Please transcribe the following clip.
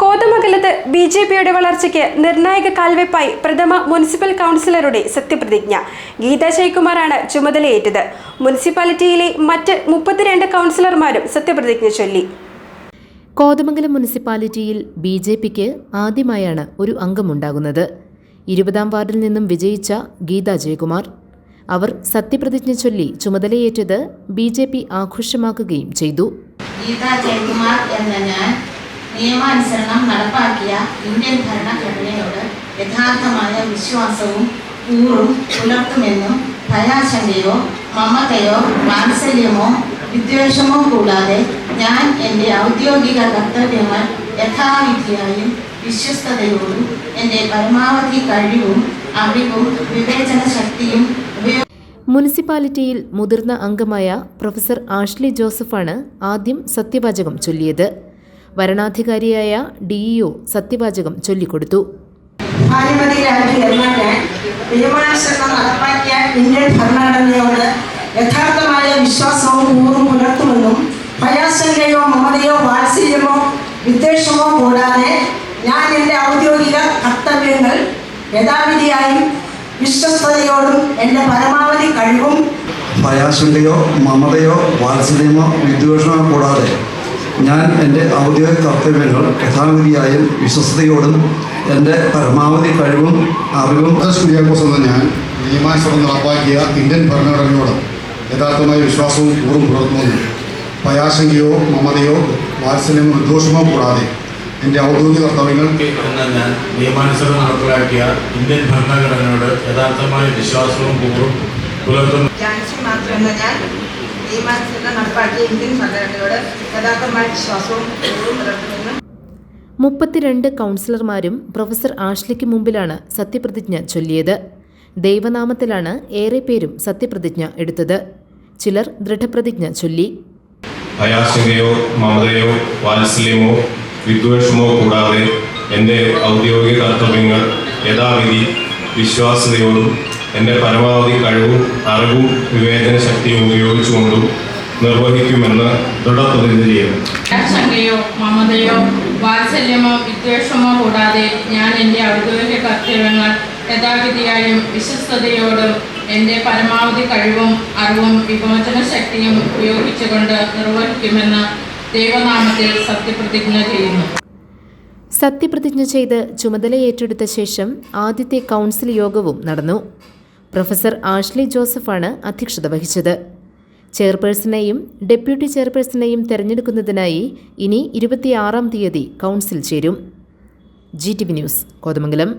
കോതമംഗലത്ത് ബിജെപിയുടെ വളർച്ചയ്ക്ക് നിർണായക കാൽവെപ്പായി പ്രഥമ മുനിസിപ്പൽ കൗൺസിലറുടെ സത്യപ്രതിജ്ഞ. ഗീതാ ജയകുമാറാണ് ചുമതലയേറ്റത്. മുനിസിപ്പാലിറ്റിയിലെ മറ്റ് 32 കൗൺസിലർമാരും സത്യപ്രതിജ്ഞ ചൊല്ലി. കോതമംഗലം മുനിസിപ്പാലിറ്റിയിൽ ബിജെപിക്ക് ആദ്യമായാണ് ഒരു അംഗമുണ്ടാകുന്നത്. 20-ാം വാർഡിൽ നിന്നും വിജയിച്ച ഗീതാ ജയകുമാർ. അവർ സത്യപ്രതിജ്ഞ ചൊല്ലി ചുമതലയേറ്റത് ബിജെപി ആഘോഷമാക്കുകയും ചെയ്തു. ഗീതാ ജയകുമാർ എന്ന ഞാൻ നിയമാനുസരണം നടപ്പാക്കിയ ഇന്ത്യൻ ഭരണഘടനയോട് യഥാർത്ഥമായ വിശ്വാസവും കൂറും പുലർത്തുമെന്നും ഭയാശങ്കയോ മമതയോ വാത്സല്യമോ വിദ്വേഷമോ കൂടാതെ ഞാൻ എൻ്റെ ഔദ്യോഗിക കർത്തവ്യങ്ങൾ യഥാവിധിയായും വിശ്വസ്തയോടും എൻ്റെ പരമാവധി കഴിവും അറിവും വിവേചന ശക്തിയും മുനിസിപ്പാലിറ്റിയിൽ മുതിർന്ന അംഗമായ പ്രൊഫസർ ആഷ്ലി ജോസഫാണ് ആദ്യം സത്യവാചകം ചൊല്ലിയത്. വരണാധികാരിയായ DEO സത്യവാചകം ചൊല്ലിക്കൊടുത്തു. നിയമാനുസരണം നടപ്പാക്കിയ ഇന്ത്യൻ ഭരണഘടനയോട് യഥാർത്ഥമായ വിശ്വാസവും കൂറും പുലർത്തുമെന്നും ഭയാശങ്കയോ മമതയോ വാത്സല്യമോ വിദ്വേഷമോ കൂടാതെ ഞാൻ എൻ്റെ ഔദ്യോഗിക കർത്തവ്യങ്ങൾ യഥാവിധിയായും വിശ്വസ്തയോടും എൻ്റെ പരമാവധി കഴിവും ഭയാശങ്കയോ മമതയോ വാത്സല്യമോ വിദ്വേഷമോ കൂടാതെ ഞാൻ എൻ്റെ ഔദ്യോഗിക കർത്തവ്യങ്ങൾ യഥാവിധിയായും വിശ്വസ്തയോടും എൻ്റെ പരമാവധി കഴിവും അറിവും എന്ന ഞാൻ നിയമാനുസരണം നടപ്പാക്കിയ ഇന്ത്യൻ ഭരണഘടനയോട് യഥാർത്ഥമായ വിശ്വാസവും കൂറും പുലർത്തുമെന്നും ഭയാശങ്കയോ മമതയോ വാത്സല്യമോ വിദ്വേഷമോ കൂടാതെ എൻ്റെ ഔദ്യോഗിക കർത്തവ്യങ്ങൾ ഞാൻ നിയമാനുസരണം നടപ്പിലാക്കിയ ഇന്ത്യൻ ഭരണഘടനയോട് യഥാർത്ഥമായ വിശ്വാസവും കൂറും പുലർത്തുന്നു. നടപ്പാക്കിയ ഇന്ത്യൻ ഭരണഘടനയോട് യഥാർത്ഥമായ വിശ്വാസവും കൂറും പുലർത്തുമെന്നും 32 കൗൺസിലർമാരും പ്രൊഫസർ ആഷ്ലിക്ക് മുമ്പിലാണ് സത്യപ്രതിജ്ഞ ചൊല്ലിയത്. ദൈവനാമത്തിലാണ് ഏറെ പേരും സത്യപ്രതിജ്ഞ എടുത്തത്. ചിലർ ദൃഢപ്രതിജ്ഞ ചൊല്ലി. ഭയാശങ്കയോ മമതയോ വാത്സല്യമോ വിദ്വേഷമോ കൂടാതെ എൻ്റെ ഔദ്യോഗിക കർത്തവ്യങ്ങൾ യഥാവിധി വിശ്വാസ്യതയോടും എൻ്റെ പരമാവധി കഴിവും അറിവും വിവേചന ശക്തിയും ഉപയോഗിച്ചുകൊണ്ടും നിർവഹിക്കുമെന്ന് ദൃഢപ്രതിജ്ഞ ചെയ്യുന്നു. ഭയാശങ്കയോ മമതയോ വാത്സല്യമോ വിദ്വേഷമോ കൂടാതെ ഞാൻ എൻ്റെ ഔദ്യോഗിക കർത്തവ്യങ്ങൾ യഥാവിധിയായും വിശ്വസ്തയോടും എൻ്റെ പരമാവധി കഴിവും അറിവും വിമോചന ശക്തിയും ഉപയോഗിച്ചുകൊണ്ട് നിർവഹിക്കുമെന്ന് ദൈവനാമത്തിൽ സത്യപ്രതിജ്ഞ ചെയ്യുന്നു. സത്യപ്രതിജ്ഞ ചെയ്ത് ചുമതലയേറ്റെടുത്ത ശേഷം ആദ്യത്തെ കൗൺസിൽ യോഗവും നടന്നു. പ്രൊഫസർ ആഷ്ലി ജോസഫാണ് അധ്യക്ഷത വഹിച്ചത്. ചെയർപേഴ്സണെയും ഡെപ്യൂട്ടി ചെയർപേഴ്സണെയും തെരഞ്ഞെടുക്കുന്നതിനായി ഇനി 26-ാം തീയതി കൗൺസിൽ ചേരും. GTV news, Kothamangalam.